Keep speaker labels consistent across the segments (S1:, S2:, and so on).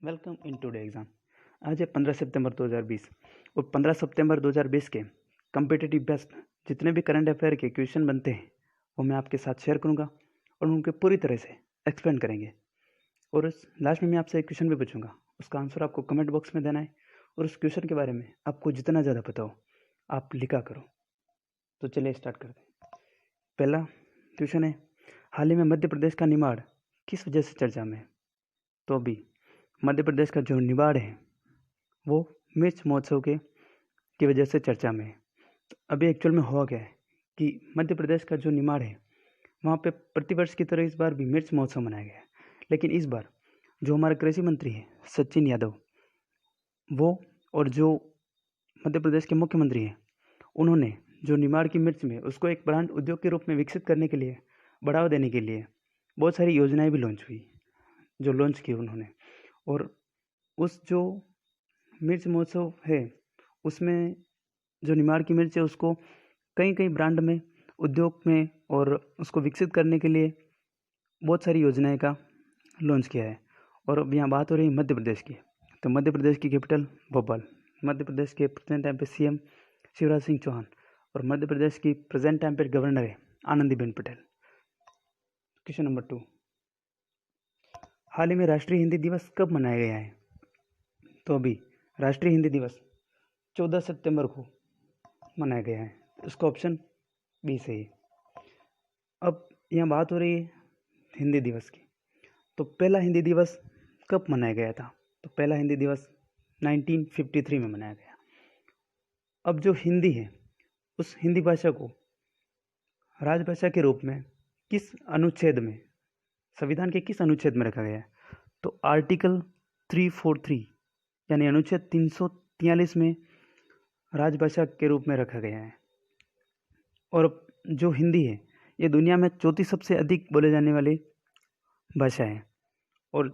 S1: Welcome in today exam. आज है 15 सितंबर 2020 और 15 सितंबर 2020 के कम्पिटिटिव बेस्ट जितने भी करंट अफेयर के क्वेश्चन बनते हैं वो मैं आपके साथ शेयर करूंगा और उनके पूरी तरह से एक्सप्लेन करेंगे। और उस लास्ट में मैं आपसे एक क्वेश्चन भी पूछूंगा, उसका आंसर आपको कमेंट बॉक्स में देना है और उस क्वेश्चन के बारे में आपको जितना ज़्यादा पता हो आप लिखा करो। तो चलिए स्टार्ट करते हैं। पहला क्वेश्चन है, हाल ही में मध्य प्रदेश का निमाड़ किस वजह से चर्चा में है? तो अभी मध्य प्रदेश का जो निमाड़ है वो मिर्च महोत्सव की वजह से चर्चा में है। तो अभी एक्चुअल में हुआ क्या है कि मध्य प्रदेश का जो निमाड़ है वहाँ पे प्रतिवर्ष की तरह इस बार भी मिर्च महोत्सव मनाया गया है, लेकिन इस बार जो हमारे कृषि मंत्री हैं सचिन यादव वो और जो मध्य प्रदेश के मुख्यमंत्री हैं उन्होंने जो निमाड़ की मिर्च में उसको एक ब्रांड उद्योग के रूप में विकसित करने के लिए, बढ़ावा देने के लिए बहुत सारी योजनाएं भी लॉन्च की उन्होंने। और उस जो मिर्च महोत्सव है उसमें जो निमाड़ की मिर्च है उसको कई कई ब्रांड में, उद्योग में और उसको विकसित करने के लिए बहुत सारी योजनाएं का लॉन्च किया है। और अब यहाँ बात हो रही है मध्य प्रदेश की, तो मध्य प्रदेश की कैपिटल भोपाल, मध्य प्रदेश के प्रेजेंट टाइम पे सीएम शिवराज सिंह चौहान और मध्य प्रदेश की प्रेजेंट टाइम पे गवर्नर है आनंदीबेन पटेल। क्वेश्चन नंबर 2, हाल ही में राष्ट्रीय हिंदी दिवस कब मनाया गया है? तो अभी राष्ट्रीय हिंदी दिवस 14 सितंबर को मनाया गया है। इसका ऑप्शन बी सही है। अब यहाँ बात हो रही है हिंदी दिवस की, तो पहला हिंदी दिवस कब मनाया गया था? तो पहला हिंदी दिवस 1953 में मनाया गया। अब जो हिंदी है उस हिंदी भाषा को राजभाषा के रूप में किस अनुच्छेद में, संविधान के किस अनुच्छेद में रखा गया है? तो आर्टिकल 343 यानी अनुच्छेद 343 में राजभाषा के रूप में रखा गया है। और जो हिंदी है ये दुनिया में चौथी सबसे अधिक बोले जाने वाली भाषा है। और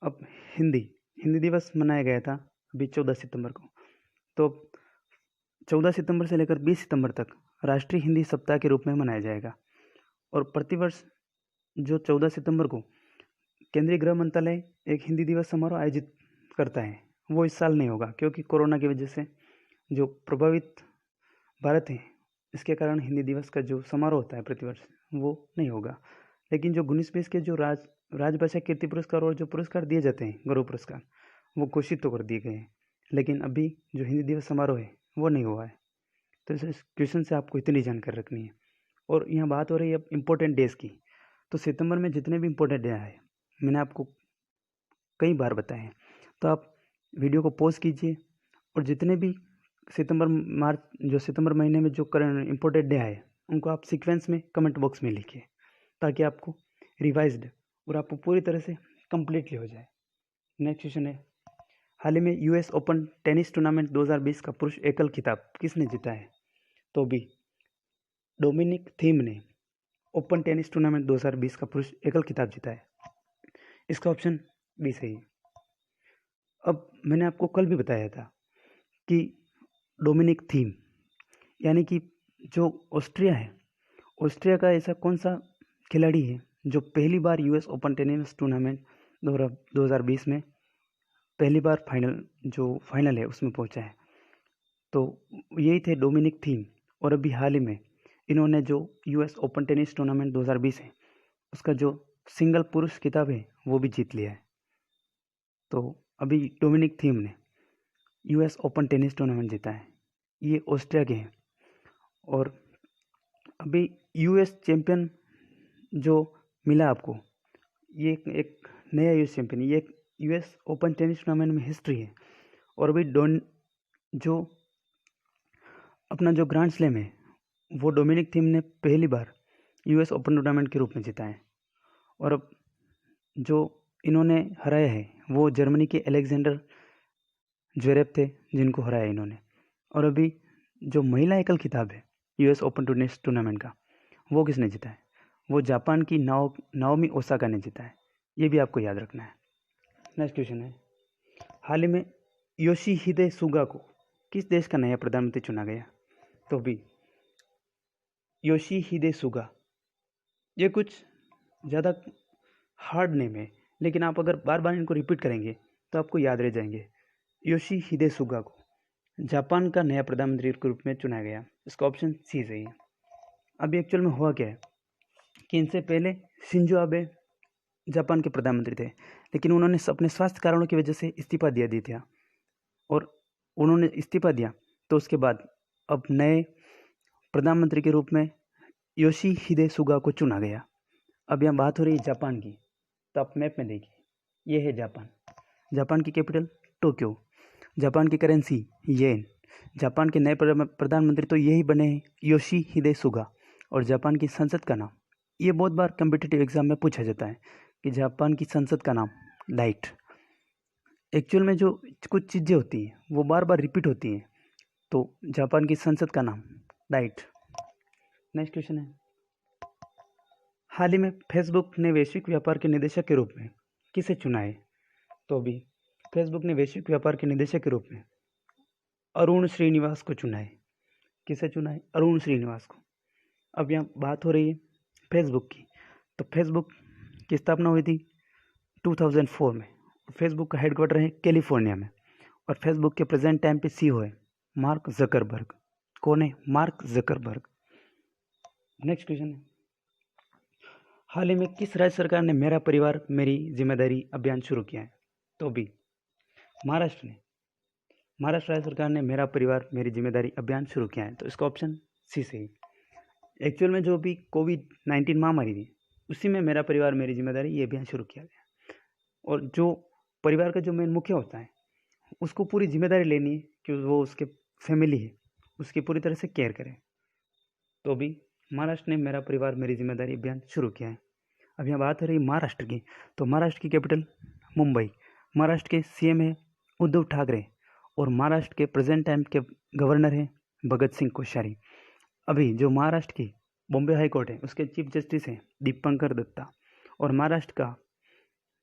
S1: अब हिंदी दिवस मनाया गया था अभी 14 सितंबर को। तो 14 सितंबर से लेकर 20 सितंबर तक राष्ट्रीय हिंदी सप्ताह के रूप में मनाया जाएगा। और प्रतिवर्ष जो 14 सितंबर को केंद्रीय गृह मंत्रालय एक हिंदी दिवस समारोह आयोजित करता है, वो इस साल नहीं होगा क्योंकि कोरोना की वजह से जो प्रभावित भारत है इसके कारण हिंदी दिवस का जो समारोह होता है प्रतिवर्ष वो नहीं होगा। लेकिन जो 19-20 के जो राजभाषा कीर्ति पुरस्कार और जो पुरस्कार दिए जाते हैं, गौरव पुरस्कार, वो घोषित तो कर दिए गए हैं, लेकिन अभी जो हिंदी दिवस समारोह है वो नहीं हुआ है। तो इस क्वेश्चन से आपको इतनी जानकारी रखनी है। और यहाँ बात हो रही है अब इम्पोर्टेंट डेज की, तो सितंबर में जितने भी इम्पोर्टेंट डे आए मैंने आपको कई बार बताए हैं, तो आप वीडियो को पॉज कीजिए और जितने भी सितंबर महीने में जो करंट इम्पोर्टेंट डे आए उनको आप सीक्वेंस में कमेंट बॉक्स में लिखिए ताकि आपको रिवाइज्ड और आपको पूरी तरह से कंप्लीटली हो जाए। नेक्स्ट क्वेश्चन है, हाल ही में यूएस ओपन टेनिस टूर्नामेंट 2020 का पुरुष एकल खिताब किसने जीता है? तो भी डोमिनिक थीम ने ओपन टेनिस टूर्नामेंट 2020 का पुरुष एकल खिताब जीता है। इसका ऑप्शन बी सही है। अब मैंने आपको कल भी बताया था कि डोमिनिक थीम यानी कि जो ऑस्ट्रिया है, ऑस्ट्रिया का ऐसा कौन सा खिलाड़ी है जो पहली बार यूएस ओपन टेनिस टूर्नामेंट 2020 में पहली बार फाइनल है उसमें पहुंचा है? तो यही थे डोमिनिक थीम। और अभी हाल ही में इन्होंने जो यूएस ओपन टेनिस टूर्नामेंट 2020 है उसका जो सिंगल पुरुष खिताब है वो भी जीत लिया है। तो अभी डोमिनिक थीम ने यूएस ओपन टेनिस टूर्नामेंट जीता है, ये ऑस्ट्रिया के हैं। और अभी यूएस चैंपियन जो मिला आपको, ये एक नया यूएस चैंपियन, ये एक यूएस ओपन टेनिस टूर्नामेंट में हिस्ट्री है। और अभी जो अपना जो ग्रैंड स्लैम है वो डोमिनिक थीम ने पहली बार यूएस ओपन टूर्नामेंट के रूप में जीता है। और अब जो इन्होंने हराया है वो जर्मनी के अलेक्जेंडर ज्वेरेव थे जिनको हराया इन्होंने। और अभी जो महिला एकल खिताब है यूएस ओपन टेनिस टूर्नामेंट का वो किसने जीता है? वो जापान की नाओमी ओसाका ने जीता है, ये भी आपको याद रखना है। नेक्स्ट क्वेश्चन है, हाल ही में योशिहिदे सुगा को किस देश का नया प्रधानमंत्री चुना गया? तो भी योशिहिदे सुगा, ये कुछ ज़्यादा हार्ड नेम है, लेकिन आप अगर बार बार इनको रिपीट करेंगे तो आपको याद रह जाएंगे। योशिहिदे सुगा को जापान का नया प्रधानमंत्री के रूप में चुना गया। इसका ऑप्शन सी सही है। अभी एक्चुअल में हुआ क्या है कि इनसे पहले शिंजो आबे जापान के प्रधानमंत्री थे, लेकिन उन्होंने अपने स्वास्थ्य कारणों की वजह से इस्तीफा दे दिया था, और उन्होंने इस्तीफा दिया तो उसके बाद अब नए प्रधानमंत्री के रूप में योशिहिदे सुगा को चुना गया। अब यहाँ बात हो रही है जापान की, तो आप मैप में देखिए, ये है जापान। जापान की कैपिटल टोक्यो, जापान की करेंसी येन, जापान के नए प्रधानमंत्री तो यही बने हैं, योशिहिदे सुगा। और जापान की संसद का नाम, ये बहुत बार कम्पिटिटिव एग्जाम में पूछा जाता है कि जापान की संसद का नाम डाइट। एक्चुअल में जो कुछ चीज़ें होती हैं वो बार बार रिपीट होती हैं, तो जापान की संसद का नाम डाइट। नेक्स्ट क्वेश्चन है, हाल ही में फेसबुक ने वैश्विक व्यापार के निदेशक के रूप में किसे चुना है? तो अभी फेसबुक ने वैश्विक व्यापार के निदेशक के रूप में अरुण श्रीनिवास को चुना है। किसे चुना है? अरुण श्रीनिवास को। अब यहाँ बात हो रही है फेसबुक की, तो फेसबुक की स्थापना हुई थी 2004 में। फेसबुक का हेडक्वार्टर है कैलिफोर्निया में, और फेसबुक के प्रेजेंट टाइम पे सीईओ है मार्क जकरबर्ग। कौन है? Mark Zuckerberg. नेक्स्ट क्वेश्चन है, हाल ही में किस राज्य सरकार ने मेरा परिवार मेरी जिम्मेदारी अभियान शुरू किया है? तो भी महाराष्ट्र ने, महाराष्ट्र राज्य सरकार ने मेरा परिवार मेरी जिम्मेदारी अभियान शुरू किया है, तो इसका ऑप्शन सी सही। एक्चुअल में जो भी कोविड-19 महामारी थी, उसी में मेरा परिवार मेरी जिम्मेदारी ये अभियान शुरू किया गया, और जो परिवार का जो मेन मुखिया होता है उसको पूरी जिम्मेदारी लेनी है कि वो उसके फैमिली है उसकी पूरी तरह से केयर करे। तो भी महाराष्ट्र ने मेरा परिवार मेरी जिम्मेदारी अभियान शुरू किया है। अब यहाँ बात हो रही महाराष्ट्र की, तो महाराष्ट्र की कैपिटल मुंबई, महाराष्ट्र के सीएम है उद्धव ठाकरे, और महाराष्ट्र के प्रेजेंट टाइम के गवर्नर हैं भगत सिंह कोश्यारी। अभी जो महाराष्ट्र की बॉम्बे हाई कोर्ट है उसके चीफ जस्टिस हैं दीपंकर दत्ता, और महाराष्ट्र का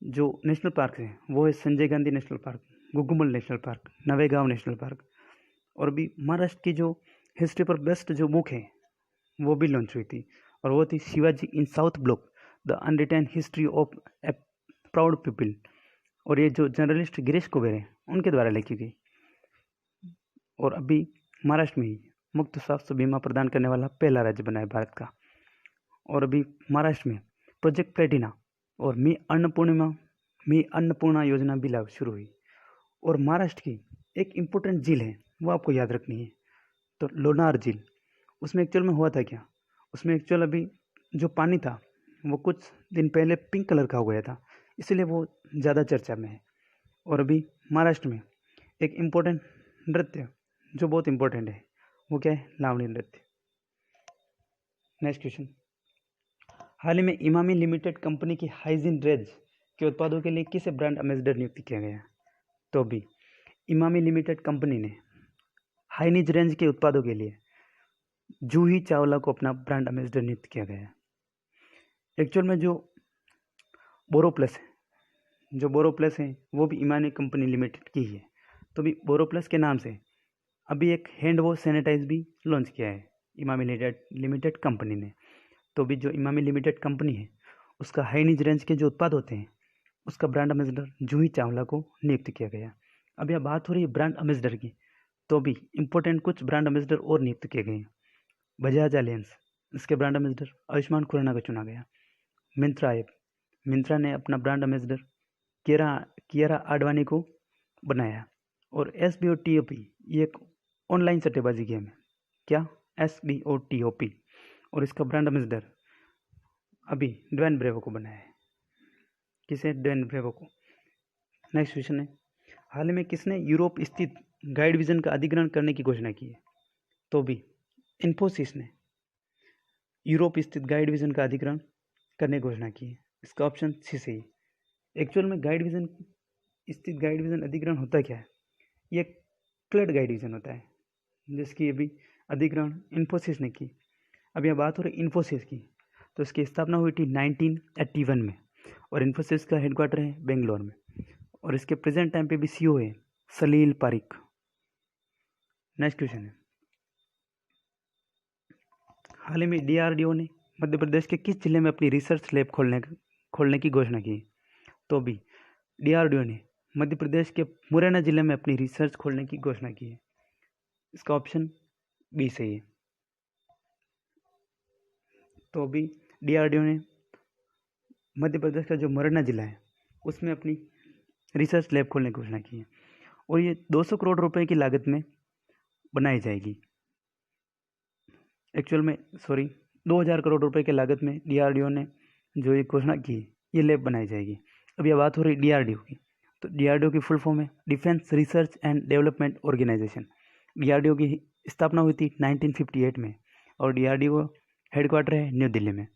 S1: जो नेशनल पार्क है वो है Sanjay Gandhi national park, Gugamal national park, Navegaon national park. और भी महाराष्ट्र की जो हिस्ट्री पर बेस्ट जो बुक है वो भी लॉन्च हुई थी, और वो थी Shivaji in South Block the unwritten history of a proud people, और ये जो जर्नलिस्ट गिरीश कुबेर हैं उनके द्वारा लिखी गई। और अभी महाराष्ट्र में ही मुफ्त स्वास्थ्य बीमा प्रदान करने वाला पहला राज्य बना है भारत का। और अभी महाराष्ट्र में प्रोजेक्ट प्लेटिना और मी अन्नपूर्णा योजना भी लागू शुरू हुई। और महाराष्ट्र की एक इम्पोर्टेंट झील है वो आपको याद रखनी है, तो लोनार झील। उसमें एक्चुअल में हुआ था क्या, उसमें एक्चुअल अभी जो पानी था वो कुछ दिन पहले पिंक कलर का हो गया था, इसलिए वो ज़्यादा चर्चा में है। और अभी महाराष्ट्र में एक इम्पोर्टेंट नृत्य जो बहुत इम्पोर्टेंट है वो क्या है? लावणी नृत्य। नेक्स्ट क्वेश्चन, हाल ही में इमामी लिमिटेड कंपनी की हाइजीन रेंज के उत्पादों के लिए किसे ब्रांड एम्बेसडर नियुक्त किया गया? तो अभी इमामी लिमिटेड कंपनी ने हाइनीज रेंज के उत्पादों के लिए जूही चावला को अपना ब्रांड एम्बेसडर नियुक्त किया गया है। एक्चुअल में जो बोरोप्लस है वो भी इमामी कंपनी लिमिटेड की ही है। तो भी बोरोप्लस के नाम से अभी एक हैंड वॉश सैनिटाइज भी लॉन्च किया है इमामी लिमिटेड कंपनी ने। तो भी जो इमामी लिमिटेड कंपनी है उसका हाइनीज रेंज के जो उत्पाद होते हैं उसका ब्रांड एम्बेसडर जूही चावला को नियुक्त किया गया। अब यह बात हो रही है ब्रांड एम्बेसडर की, तो भी इम्पोर्टेंट कुछ ब्रांड एम्बेसडर और नियुक्त किए गए हैं। बजाज अलायंस, इसके ब्रांड एम्बेसडर आयुष्मान खुराना को चुना गया। मिंत्रा ऐप, मिंत्रा ने अपना ब्रांड एम्बेसडर कियारा आडवाणी को बनाया। और SBOTOP ये एक ऑनलाइन सट्टेबाजी गेम है। क्या? SBOTOP, और इसका ब्रांड एम्बेसडर अभी ड्वेन ब्रेवो को बनाया है। किसे? ड्वेन ब्रेवो को। नेक्स्ट क्वेश्चन है, हाल ही में किसने यूरोप स्थित गाइड विजन का अधिग्रहण करने की घोषणा की है? तो भी इन्फोसिस ने यूरोप स्थित गाइड विजन का अधिग्रहण करने की घोषणा की है। इसका ऑप्शन सी सही। एक्चुअल में गाइड विजन अधिग्रहण होता क्या है? ये क्लड गाइड विजन होता है जिसकी अभी अधिग्रहण इन्फोसिस ने की। अब यह बात हो रही इन्फोसिस की, तो इसकी स्थापना हुई थी 1981 में, और इन्फोसिस का हेडक्वार्टर है बेंगलोर में, और इसके प्रेजेंट टाइम पे भी सीईओ है सलील पारिक। नेक्स्ट क्वेश्चन है, हाल ही में DRDO ने मध्य प्रदेश के किस जिले में अपनी रिसर्च लैब खोलने की घोषणा की? तो भी DRDO ने मध्य प्रदेश के मुरैना जिले में अपनी रिसर्च खोलने की घोषणा की है? इसका ऑप्शन बी सही है। तो अभी DRDO ने मध्य प्रदेश का जो मुरैना जिला है उसमें अपनी रिसर्च लैब खोलने की घोषणा की है, और ये 200 करोड़ रुपए की लागत में बनाई जाएगी। एक्चुअल में 2000 करोड़ रुपए की लागत में DRDO ने जो ये घोषणा की ये लैब बनाई जाएगी। अब यह बात हो रही DRDO की, तो DRDO की फुल फॉर्म है defence research and development organisation. DRDO की स्थापना हुई थी 1958 में, और DRDO हेडक्वार्टर है न्यू दिल्ली में,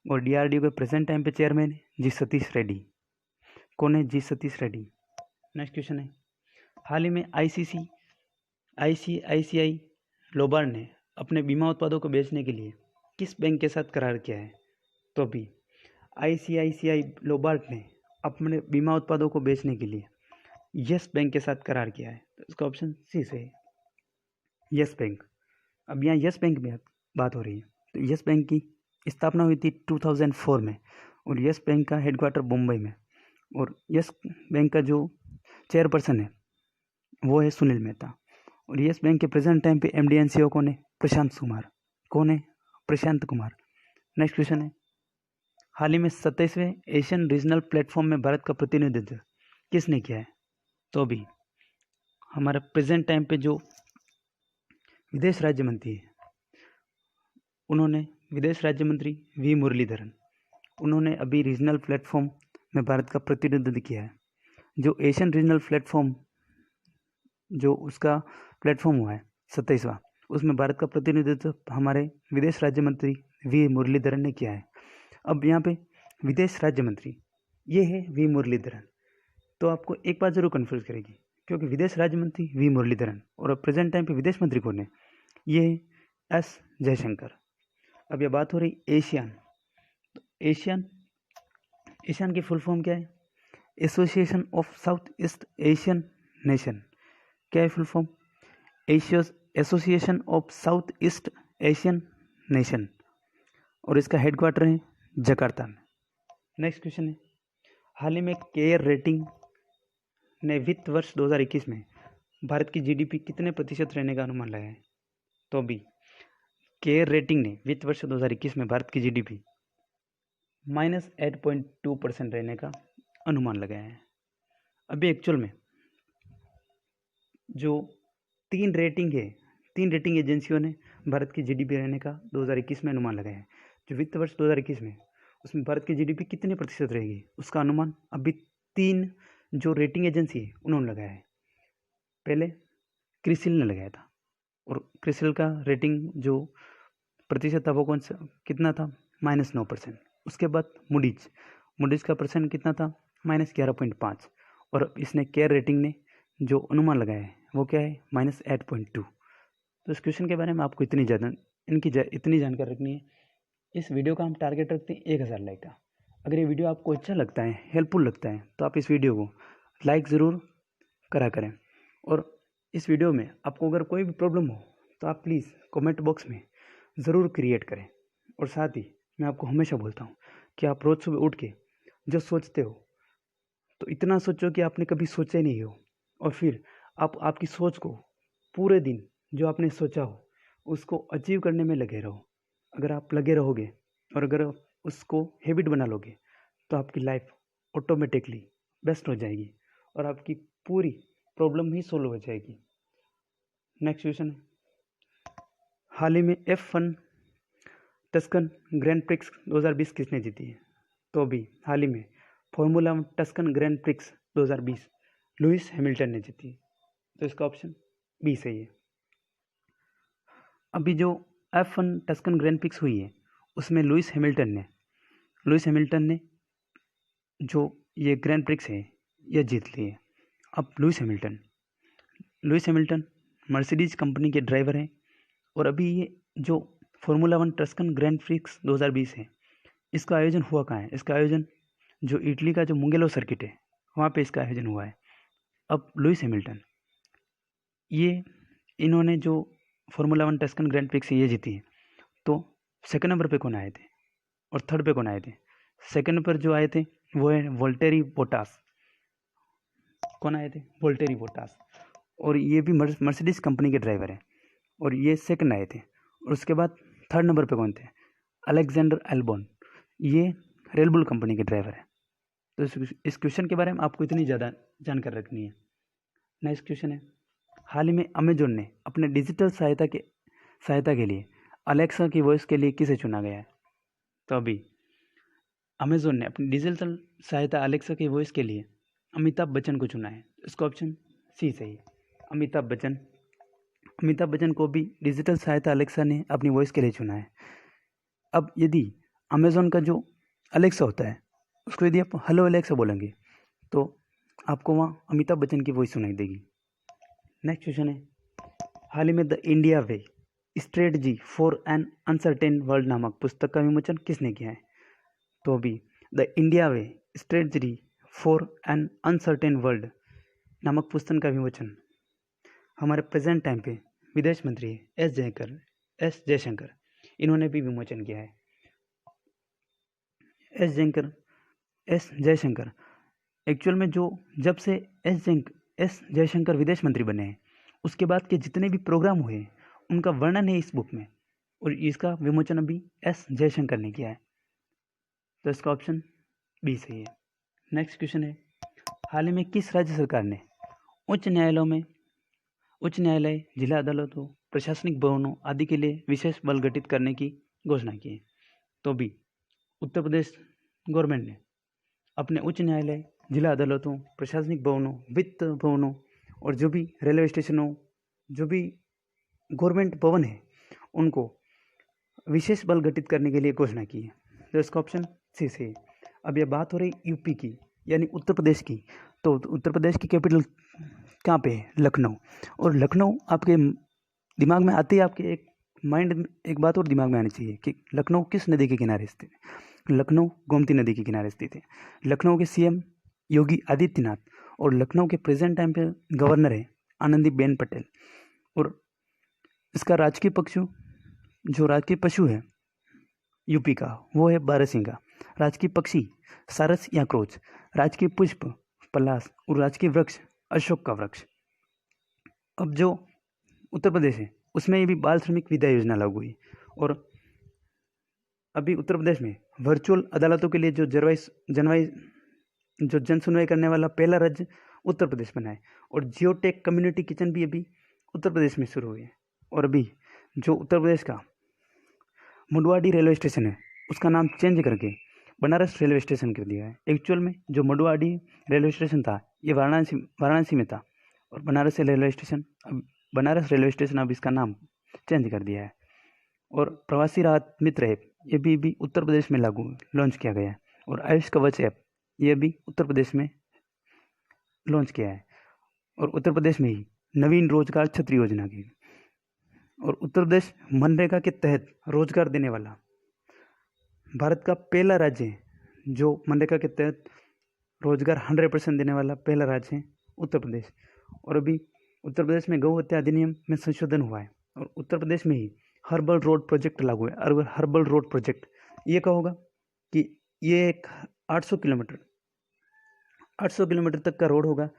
S1: और DRDO के प्रेजेंट टाइम पे चेयरमैन जी सतीश रेड्डी। कौन है? G Satish Reddy. Next question है, हाल ही में ICICI लोबार्ड ने अपने बीमा उत्पादों को बेचने के लिए किस बैंक के साथ करार किया है? तो अभी ICICI लोबार्ड ने अपने बीमा उत्पादों को बेचने के लिए यस बैंक के साथ करार किया है। तो इसका ऑप्शन सी से है, यस बैंक। अब यहाँ यस बैंक में बात हो रही है, तो यस बैंक की स्थापना हुई थी 2004 में, और यस बैंक का हेडक्वार्टर मुंबई में, और यस बैंक का जो चेयरपर्सन है वो है सुनील मेहता, और यस बैंक के प्रेजेंट टाइम पे MD एंड CEO कौन है? प्रशांत कुमार। कौन है? प्रशांत कुमार। नेक्स्ट क्वेश्चन है, हाल ही में 27वें एशियन रीजनल प्लेटफॉर्म में भारत का प्रतिनिधित्व किसने किया है? तो अभी हमारा प्रेजेंट टाइम पे जो विदेश राज्य मंत्री है विदेश राज्य मंत्री V मुरलीधरन, उन्होंने अभी रीजनल प्लेटफॉर्म में भारत का प्रतिनिधित्व किया है। जो एशियन रीजनल प्लेटफॉर्म जो उसका प्लेटफॉर्म हुआ है 27वां, उसमें भारत का प्रतिनिधित्व हमारे विदेश राज्य मंत्री V मुरलीधरन ने किया है। अब यहाँ पे विदेश राज्य मंत्री ये है V मुरलीधरन, तो आपको एक बात जरूर कन्फ्यूज करेगी, क्योंकि विदेश राज्य मंत्री V मुरलीधरन और अब प्रेजेंट टाइम पे विदेश मंत्री कौन है? ये है S जयशंकर। अब यह बात हो रही एशियन, तो एशियन की फुल फॉर्म क्या है? Association of south east Asian nation. क्या है full form? Association of south east Asian nation, और इसका हेडक्वार्टर है जकार्ता में। नेक्स्ट क्वेश्चन है, हाल ही में केयर रेटिंग ने वित्त वर्ष 2021 में भारत की GDP कितने प्रतिशत रहने का अनुमान लगाया है? तो अभी केयर रेटिंग ने वित्त वर्ष 2021 में भारत की GDP -8.2% रहने का अनुमान लगाया है। अभी एक्चुअल में जो तीन रेटिंग एजेंसियों ने भारत की GDP रहने का 2021 में अनुमान लगाया है। जो वित्त वर्ष 2021 में उसमें भारत की GDP कितने प्रतिशत रहेगी उसका अनुमान अभी 3 जो रेटिंग एजेंसी है उन्होंने लगाया है। पहले क्रिसिल ने लगाया था, और क्रिसिल का रेटिंग जो प्रतिशत था वो कितना था? -9%। उसके बाद मूडीज का परसेंट कितना था? -11.5। और इसने केयर रेटिंग ने जो अनुमान लगाया है वो क्या है? -8.2। तो इस क्वेश्चन के बारे में आपको इतनी जानकारी रखनी है। इस वीडियो का हम टारगेट रखते हैं 1000 लाइक का। अगर ये वीडियो आपको अच्छा लगता है, हेल्पफुल लगता है, तो आप इस वीडियो को लाइक ज़रूर करा करें। और इस वीडियो में आपको अगर कोई भी प्रॉब्लम हो तो आप प्लीज़ कमेंट बॉक्स में ज़रूर क्रिएट करें। और साथ ही मैं आपको हमेशा बोलता हूँ कि आप रोज़ सुबह उठ के जो सोचते हो तो इतना सोचो कि आपने कभी सोचा ही नहीं हो, और फिर आप आपकी सोच को पूरे दिन जो आपने सोचा हो उसको अचीव करने में लगे रहो। अगर आप लगे रहोगे और अगर उसको हैबिट बना लोगे तो आपकी लाइफ ऑटोमेटिकली बेस्ट हो जाएगी और आपकी पूरी प्रॉब्लम ही सोल्व हो जाएगी। नेक्स्ट क्वेश्चन है, हाल ही में F1 टस्कन ग्रैंड प्रिक्स 2020 किसने जीती है? तो अभी हाल ही में formula 1 Tuscan grand prix 2020 Lewis Hamilton ने जीती। तो इसका ऑप्शन बी सही है। अभी जो F1 टस्कन ग्रैंड प्रिक्स हुई है उसमें लुइस हैमिल्टन ने जो ये ग्रैंड प्रिक्स है ये जीत ली है। अब लुइस हैमिल्टन मर्सिडीज कंपनी के ड्राइवर हैं, और अभी ये जो फॉर्मूला 1 टस्कन ग्रैंड प्रिक्स 2020 है इसका आयोजन हुआ कहाँ है? इसका आयोजन जो इटली का जो मुंगेलो सर्किट है वहाँ पे इसका आयोजन हुआ है। अब लुइस हैमिल्टन इन्होंने जो फॉर्मूला 1 टस्कन ग्रैंड प्रिक्स ये जीती है, तो सेकंड नंबर पे कौन आए थे और थर्ड पे कौन आए थे? सेकंड पर जो आए थे वो है वोल्टेरी बोटास। कौन आए थे? Valtteri Bottas. और ये भी मर्सिडीज कंपनी के ड्राइवर हैं, और ये सेकंड आए थे। और उसके बाद थर्ड नंबर पे कौन थे? अलेक्जेंडर एल्बॉन, ये रेडबुल कंपनी के ड्राइवर हैं। तो इस क्वेश्चन के बारे में आपको इतनी ज़्यादा जानकारी रखनी है। नेक्स्ट क्वेश्चन है, हाल ही में अमेजोन ने अपने डिजिटल सहायता के लिए अलेक्सा की वॉइस के लिए किसे चुना गया है? तो अभी अमेजोन ने अपनी डिजिटल सहायता अलेक्सा की वॉइस के लिए अमिताभ बच्चन को चुना है। इसका ऑप्शन सी सही है, अमिताभ बच्चन को भी डिजिटल सहायता अलेक्सा ने अपनी वॉइस के लिए चुना है। अब यदि अमेजोन का जो अलेक्सा होता है उसको यदि आप हेलो अलेक्सा बोलेंगे तो आपको वहाँ अमिताभ बच्चन की वॉइस सुनाई देगी। नेक्स्ट क्वेश्चन है, हाल ही में the India way strategy for an uncertain world नामक पुस्तक का विमोचन किसने किया है? तो अभी the India way strategy for an uncertain world नामक पुस्तक का विमोचन हमारे प्रेजेंट टाइम पे विदेश मंत्री एस जयशंकर इन्होंने भी विमोचन किया है। एस जयशंकर एक्चुअल में जब से एस जयशंकर विदेश मंत्री बने हैं उसके बाद के जितने भी प्रोग्राम हुए हैं उनका वर्णन है इस बुक में, और इसका विमोचन अभी एस जयशंकर ने किया है। तो इसका ऑप्शन बी सही है। नेक्स्ट क्वेश्चन है, हाल ही में किस राज्य सरकार ने उच्च न्यायालय, जिला अदालतों, प्रशासनिक भवनों आदि के लिए विशेष बल गठित करने की घोषणा की है? तो भी उत्तर प्रदेश गवर्नमेंट ने अपने उच्च न्यायालय, जिला अदालतों, प्रशासनिक भवनों, वित्त भवनों और जो भी रेलवे स्टेशनों, जो भी गवर्नमेंट भवन है उनको विशेष बल गठित करने के लिए घोषणा की है। तो इसका ऑप्शन सी से। अब यह बात हो रही यूपी की यानी उत्तर प्रदेश की, तो उत्तर प्रदेश की कैपिटल कहाँ पे है? लखनऊ। और लखनऊ आपके दिमाग में आते ही आपके एक बात और दिमाग में आनी चाहिए कि लखनऊ किस नदी के किनारे स्थित है? लखनऊ गोमती नदी के किनारे स्थित है। लखनऊ के सीएम योगी आदित्यनाथ और लखनऊ के प्रेजेंट टाइम पे गवर्नर है आनंदीबेन पटेल। और इसका राजकीय पशु है यूपी का वो है बारहसिंगा, राजकीय पक्षी सारस या क्रोच, राजकीय पुष्प पलाश और राजकीय वृक्ष अशोक का वृक्ष। अब जो उत्तर प्रदेश है उसमें ये भी बाल श्रमिक विद्या योजना लागू हुई, और अभी उत्तर प्रदेश में वर्चुअल अदालतों के लिए जो जन सुनवाई करने वाला पहला राज्य उत्तर प्रदेश बना है। और जियोटेक कम्युनिटी किचन भी अभी उत्तर प्रदेश में शुरू हुई है। और अभी जो उत्तर प्रदेश का मुंडवाडी रेलवे स्टेशन है उसका नाम चेंज करके बनारस रेलवे स्टेशन कर दिया है। एक्चुअल में जो मुंडवाडी रेलवे स्टेशन था ये वाराणसी में था, और बनारस रेलवे स्टेशन अब इसका नाम चेंज कर दिया है। और प्रवासी राहत मित्र ऐप ये भी उत्तर प्रदेश में लॉन्च किया गया है। और आयुष कवच ऐप ये भी उत्तर प्रदेश में लॉन्च किया है। और उत्तर प्रदेश में ही नवीन रोजगार छतरी योजना की, और उत्तर प्रदेश मनरेगा के तहत रोजगार देने वाला भारत का पहला राज्य है जो मनरेगा के तहत रोजगार 100% देने वाला पहला राज्य है उत्तर प्रदेश। और अभी उत्तर प्रदेश में गौ हत्या अधिनियम में संशोधन हुआ है, और उत्तर प्रदेश में ही हर्बल रोड प्रोजेक्ट लागू है। और हर्बल रोड प्रोजेक्ट ये क्या होगा कि ये एक 800 किलोमीटर तक का रोड होगा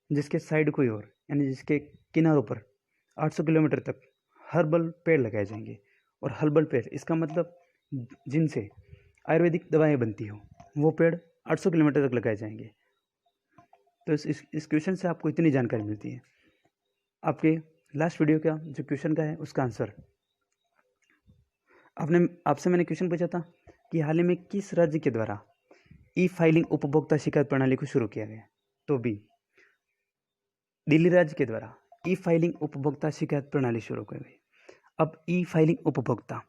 S1: जिसके साइड कोई और यानी जिसके किनारों पर 800 किलोमीटर तक हर्बल पेड़ लगाए जाएंगे। और हर्बल पेड़ इसका मतलब जिनसे आयुर्वेदिक दवाएं बनती हो वो पेड़ 800 किलोमीटर तक लगाए जाएंगे। तो इस क्वेश्चन से आपको इतनी जानकारी मिलती है। आपके लास्ट वीडियो का जो क्वेश्चन का है उसका आंसर आपसे मैंने क्वेश्चन पूछा था कि हाल ही में किस राज्य के द्वारा ई फाइलिंग उपभोक्ता शिकायत प्रणाली को शुरू किया गया? तो भी दिल्ली राज्य के द्वारा ई फाइलिंग उपभोक्ता शिकायत प्रणाली शुरू की गई। अब ई फाइलिंग उपभोक्ता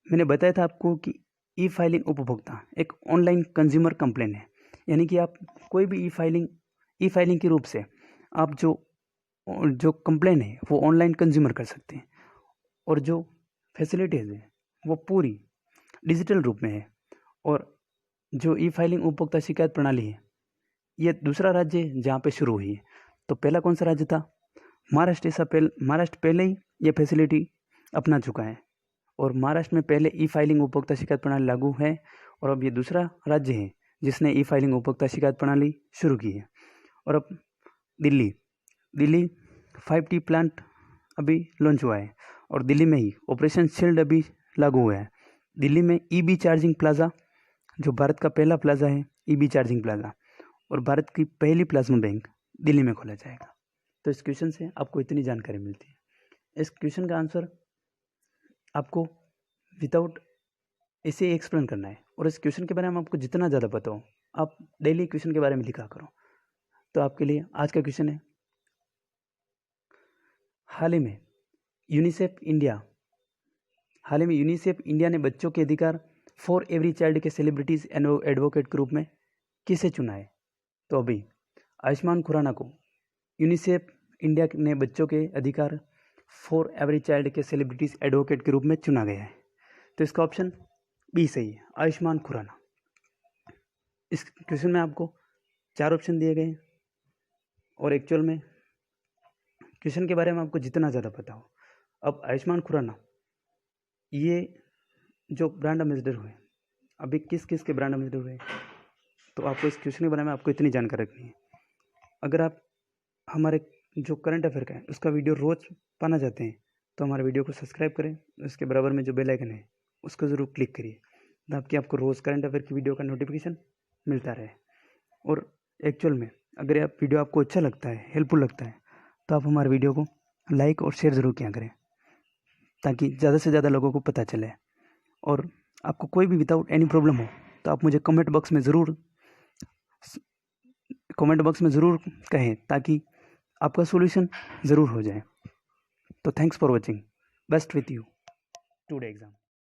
S1: मैंने बताया था आपको कि ई फाइलिंग उपभोक्ता एक ऑनलाइन कंज्यूमर कंप्लेन है, यानी कि आप कोई भी ई फाइलिंग के रूप से आप जो कंप्लेन है वो ऑनलाइन कंज्यूमर कर सकते हैं। और जो फैसिलिटीज़ है वो पूरी डिजिटल रूप में है। और जो ई फाइलिंग उपभोक्ता शिकायत प्रणाली है ये दूसरा राज्य है जहाँ पे शुरू हुई है। तो पहला कौन सा राज्य था? महाराष्ट्र पहले ही ये फैसिलिटी अपना चुका है, और महाराष्ट्र में पहले ई फाइलिंग उपभोक्ता शिकायत प्रणाली लागू है, और अब ये दूसरा राज्य है जिसने ई फाइलिंग उपभोक्ता शिकायत प्रणाली शुरू की है। और अब दिल्ली 5T प्लांट अभी लॉन्च हुआ है और दिल्ली में ही ऑपरेशन शील्ड अभी लागू हुआ है। दिल्ली में EV चार्जिंग प्लाज़ा, जो भारत का पहला प्लाज़ा है EV चार्जिंग प्लाज़ा, और भारत की पहली प्लाज्मा बैंक दिल्ली में खोला जाएगा। तो इस क्वेश्चन से आपको इतनी जानकारी मिलती है। इस क्वेश्चन का आंसर आपको विदाउट ऐसे ही एक्सप्लेन करना है, और इस क्वेश्चन के बारे में आपको जितना ज़्यादा पता हो आप डेली क्वेश्चन के बारे में लिखा करो। तो आपके लिए आज का क्वेश्चन है, हाल ही में यूनिसेफ इंडिया ने बच्चों के अधिकार फॉर एवरी चाइल्ड के सेलिब्रिटीज एडवोकेट के रूप में किसे चुना है? तो अभी आयुष्मान खुराना को यूनिसेफ इंडिया ने बच्चों के अधिकार फॉर एवरी चाइल्ड के सेलिब्रिटीज एडवोकेट के रूप में चुना गया है। तो इसका ऑप्शन बी सही है, आयुष्मान खुराना। इस क्वेश्चन में आपको 4 ऑप्शन दिए गए हैं, और एक्चुअल में क्वेश्चन के बारे में आपको जितना ज़्यादा पता हो। अब आयुष्मान खुराना ये जो ब्रांड एम्बेसडर हुए, अभी किस किस के ब्रांड एम्बेसडर हुए, तो आपको इस क्वेश्चन के बारे में आपको इतनी जानकारी रखनी है। अगर आप हमारे जो करंट अफेयर का है उसका वीडियो रोज़ पाना चाहते हैं तो हमारे वीडियो को सब्सक्राइब करें, उसके बराबर में जो बेल आइकन है उसको ज़रूर क्लिक करिए ताकि आपको रोज़ करंट अफेयर की वीडियो का नोटिफिकेशन मिलता रहे। और एक्चुअल में अगर आप वीडियो आपको अच्छा लगता है, हेल्पफुल लगता है, तो आप हमारे वीडियो को लाइक और शेयर ज़रूर किया करें ताकि ज़्यादा से ज़्यादा लोगों को पता चले। और आपको कोई भी विदाउट एनी प्रॉब्लम हो तो आप मुझे कमेंट बॉक्स में ज़रूर कहें ताकि आपका सॉल्यूशन ज़रूर हो जाए। तो thanks for watching, best with you today exam.